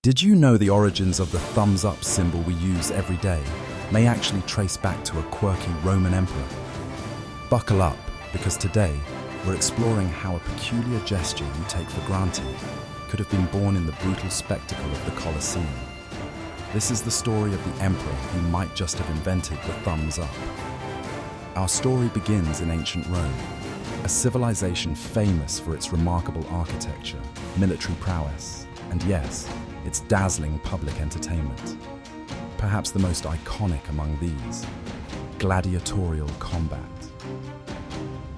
Did you know the origins of the thumbs up symbol we use every day may actually trace back to a quirky Roman emperor? Buckle up, because today we're exploring how a peculiar gesture you take for granted could have been born in the brutal spectacle of the Colosseum. This is the story of the emperor who might just have invented the thumbs up. Our story begins in ancient Rome, a civilization famous for its remarkable architecture, military prowess, and yes, its dazzling public entertainment. Perhaps the most iconic among these, gladiatorial combat.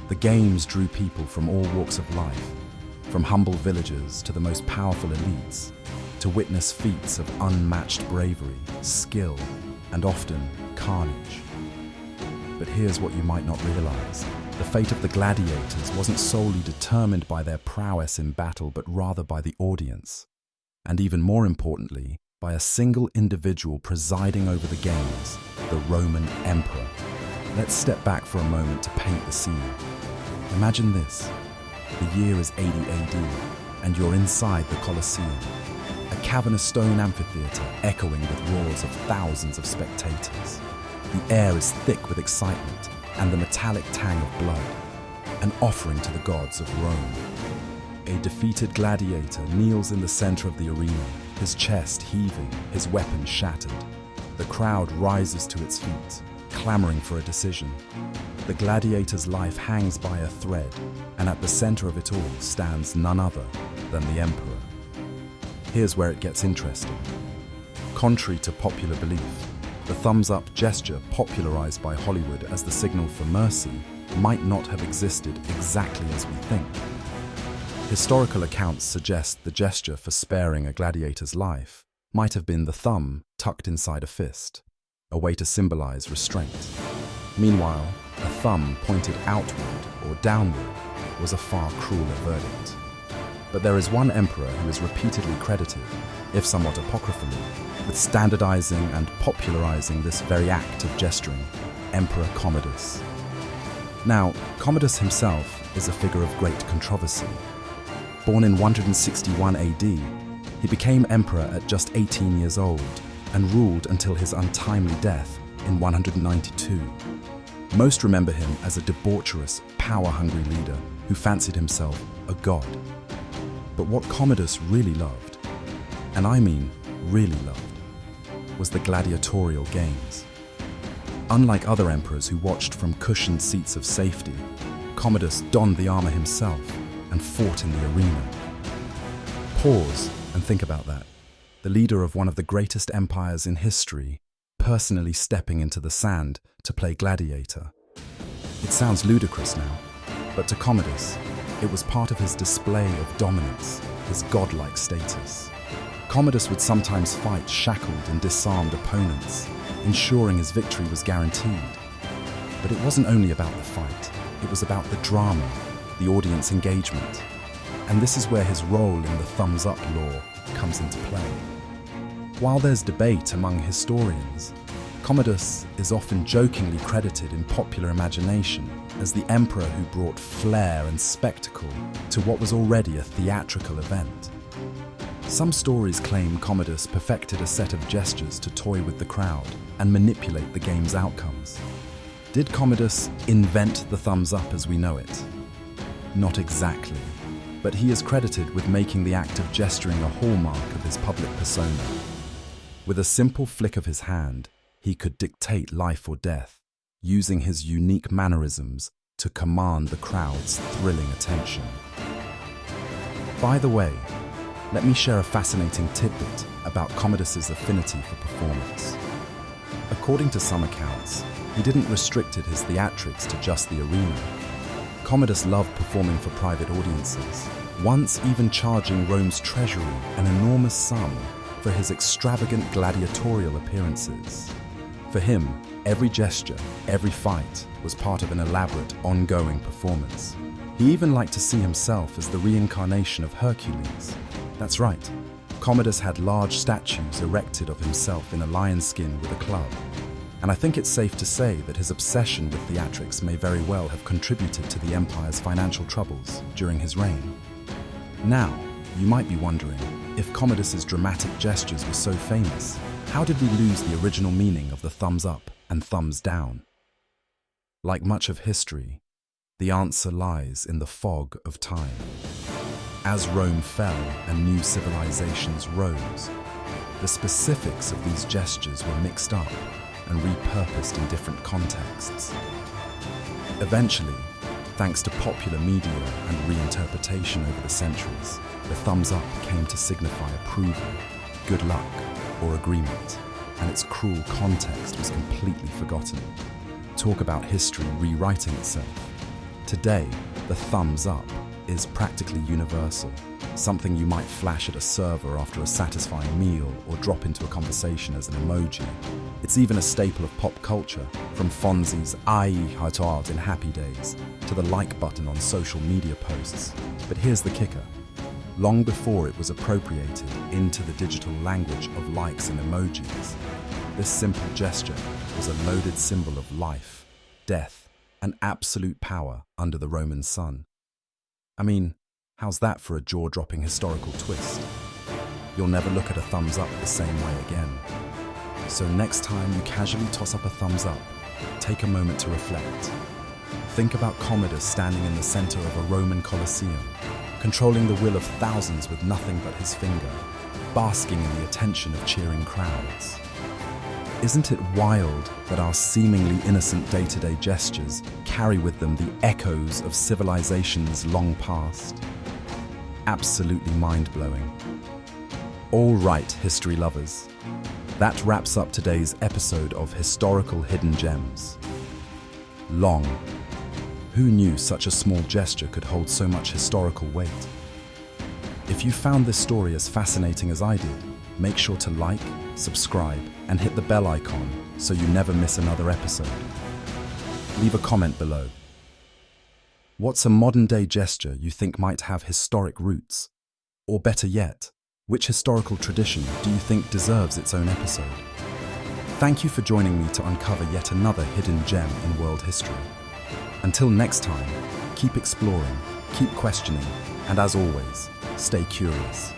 The games drew people from all walks of life, from humble villagers to the most powerful elites, to witness feats of unmatched bravery, skill, and often carnage. But here's what you might not realize. The fate of the gladiators wasn't solely determined by their prowess in battle, but rather by the audience. And even more importantly, by a single individual presiding over the games, the Roman emperor. Let's step back for a moment to paint the scene. Imagine this. The year is 80 AD, and you're inside the Colosseum, a cavernous stone amphitheater echoing with roars of thousands of spectators. The air is thick with excitement and the metallic tang of blood, an offering to the gods of Rome. A defeated gladiator kneels in the center of the arena, his chest heaving, his weapon shattered. The crowd rises to its feet, clamoring for a decision. The gladiator's life hangs by a thread, and at the center of it all stands none other than the emperor. Here's where it gets interesting. Contrary to popular belief, the thumbs-up gesture, popularized by Hollywood as the signal for mercy, might not have existed exactly as we think. Historical accounts suggest the gesture for sparing a gladiator's life might have been the thumb tucked inside a fist, a way to symbolize restraint. Meanwhile, a thumb pointed outward or downward was a far crueler verdict. But there is one emperor who is repeatedly credited, if somewhat apocryphally, with standardizing and popularizing this very act of gesturing, Emperor Commodus. Now, Commodus himself is a figure of great controversy. Born in 161 AD, he became emperor at just 18 years old and ruled until his untimely death in 192. Most remember him as a debaucherous, power-hungry leader who fancied himself a god. But what Commodus really loved, and I mean really loved, was the gladiatorial games. Unlike other emperors who watched from cushioned seats of safety, Commodus donned the armor himself and fought in the arena. Pause and think about that. The leader of one of the greatest empires in history, personally stepping into the sand to play gladiator. It sounds ludicrous now, but to Commodus, it was part of his display of dominance, his godlike status. Commodus would sometimes fight shackled and disarmed opponents, ensuring his victory was guaranteed. But it wasn't only about the fight, it was about the drama, the audience engagement. And this is where his role in the thumbs-up law comes into play. While there's debate among historians, Commodus is often jokingly credited in popular imagination as the emperor who brought flair and spectacle to what was already a theatrical event. Some stories claim Commodus perfected a set of gestures to toy with the crowd and manipulate the game's outcomes. Did Commodus invent the thumbs up as we know it? Not exactly, but he is credited with making the act of gesturing a hallmark of his public persona. With a simple flick of his hand, he could dictate life or death, using his unique mannerisms to command the crowd's thrilling attention. By the way, let me share a fascinating tidbit about Commodus's affinity for performance. According to some accounts, he didn't restrict his theatrics to just the arena. Commodus loved performing for private audiences, once even charging Rome's treasury an enormous sum for his extravagant gladiatorial appearances. For him, every gesture, every fight was part of an elaborate, ongoing performance. He even liked to see himself as the reincarnation of Hercules. That's right, Commodus had large statues erected of himself in a lion's skin with a club. And I think it's safe to say that his obsession with theatrics may very well have contributed to the empire's financial troubles during his reign. Now, you might be wondering, If Commodus's dramatic gestures were so famous, how did we lose the original meaning of the thumbs up and thumbs down? Like much of history, the answer lies in the fog of time. As Rome fell and new civilizations rose, the specifics of these gestures were mixed up and repurposed in different contexts. Eventually, thanks to popular media and reinterpretation over the centuries, the thumbs up came to signify approval, good luck, or agreement, and its cruel context was completely forgotten. Talk about history rewriting itself. Today, the thumbs up is practically universal, something you might flash at a server after a satisfying meal or drop into a conversation as an emoji. It's even a staple of pop culture, from Fonzie's "Ai Heart" in Happy Days to the like button on social media posts. But here's the kicker. Long before it was appropriated into the digital language of likes and emojis, this simple gesture was a loaded symbol of life, death, and absolute power under the Roman sun. I mean, how's that for a jaw-dropping historical twist? You'll never look at a thumbs up the same way again. So next time you casually toss up a thumbs up, take a moment to reflect. Think about Commodus standing in the center of a Roman Colosseum, controlling the will of thousands with nothing but his finger, basking in the attention of cheering crowds. Isn't it wild that our seemingly innocent day-to-day gestures carry with them the echoes of civilizations long past? Absolutely mind-blowing. All right, history lovers. That wraps up today's episode of Historical Hidden Gems. Long. Who knew such a small gesture could hold so much historical weight? If you found this story as fascinating as I did, make sure to like, subscribe, and hit the bell icon so you never miss another episode. Leave a comment below. What's a modern-day gesture you think might have historic roots? Or better yet, which historical tradition do you think deserves its own episode? Thank you for joining me to uncover yet another hidden gem in world history. Until next time, keep exploring, keep questioning, and as always, stay curious.